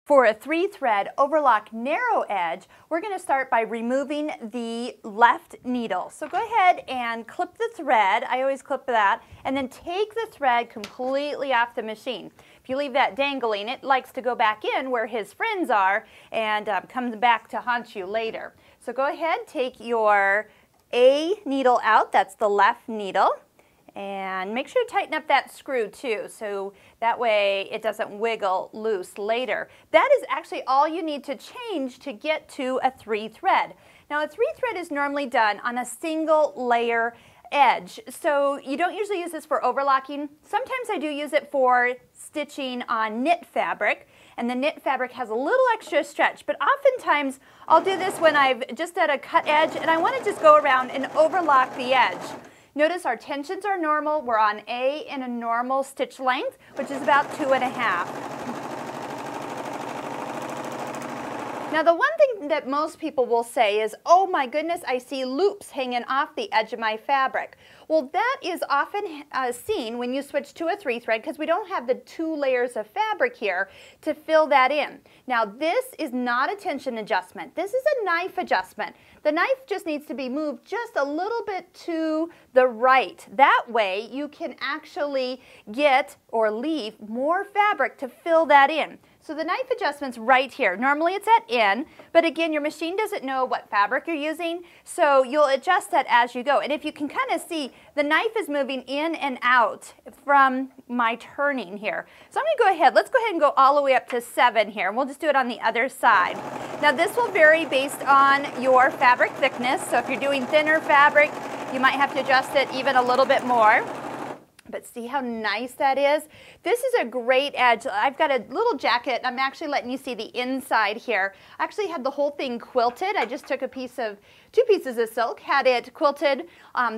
For a 3-thread overlock narrow edge, we're going to start by removing the left needle. So go ahead and clip the thread. I always clip that. And then take the thread completely off the machine. If you leave that dangling, it likes to go back in where his friends are and comes back to haunt you later. So go ahead, take your A needle out. That's the left needle. And make sure to tighten up that screw too, so that way it doesn't wiggle loose later. That is actually all you need to change to get to a 3-thread. Now a 3-thread is normally done on a single layer edge, so you don't usually use this for overlocking. Sometimes I do use it for stitching on knit fabric, and the knit fabric has a little extra stretch, but oftentimes I'll do this when I've just done a cut edge and I want to just go around and overlock the edge. Notice our tensions are normal. We're on A in a normal stitch length, which is about 2.5. Now the one thing that most people will say is, oh my goodness, I see loops hanging off the edge of my fabric. Well, that is often seen when you switch to a 3-thread because we don't have the 2 layers of fabric here to fill that in. Now this is not a tension adjustment. This is a knife adjustment. The knife just needs to be moved just a little bit to the right. That way you can actually get or leave more fabric to fill that in. So the knife adjustment's right here. Normally it's at in, but again, your machine doesn't know what fabric you're using, so you'll adjust that as you go. And if you can kind of see, the knife is moving in and out from my turning here. So I'm going to go ahead, let's go ahead and go all the way up to 7 here, and we'll just do it on the other side. Now this will vary based on your fabric thickness, so if you're doing thinner fabric, you might have to adjust it even a little bit more. But see how nice that is? This is a great edge. I've got a little jacket. I'm actually letting you see the inside here. I actually had the whole thing quilted. I just took two pieces of silk, had it quilted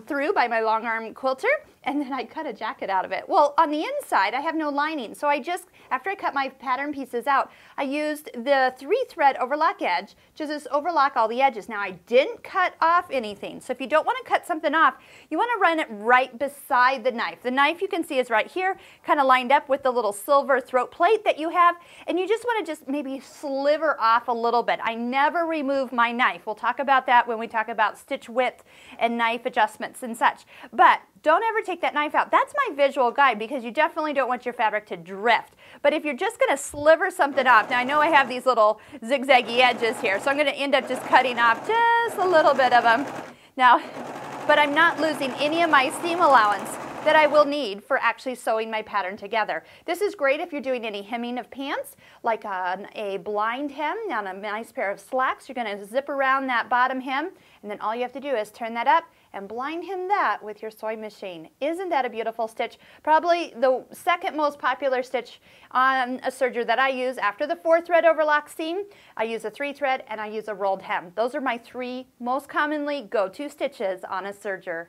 through by my long arm quilter, and then I cut a jacket out of it. Well, on the inside, I have no lining. So I just, after I cut my pattern pieces out, I used the 3-thread overlock edge to just overlock all the edges. Now I didn't cut off anything. So if you don't want to cut something off, you want to run it right beside the knife. The knife you can see is right here, kind of lined up with the little silver throat plate that you have, and you just want to just maybe sliver off a little bit. I never remove my knife. We'll talk about that when we talk about stitch width and knife adjustments and such. But don't ever take that knife out. That's my visual guide because you definitely don't want your fabric to drift. But if you're just going to sliver something off, now I know I have these little zigzaggy edges here, so I'm going to end up just cutting off just a little bit of them. Now, but I'm not losing any of my seam allowance that I will need for actually sewing my pattern together. This is great if you're doing any hemming of pants, like on a blind hem, on a nice pair of slacks. You're going to zip around that bottom hem, and then all you have to do is turn that up and blind hem that with your sewing machine. Isn't that a beautiful stitch? Probably the second most popular stitch on a serger that I use after the 4-thread overlock seam. I use a 3-thread and I use a rolled hem. Those are my 3 most commonly go-to stitches on a serger.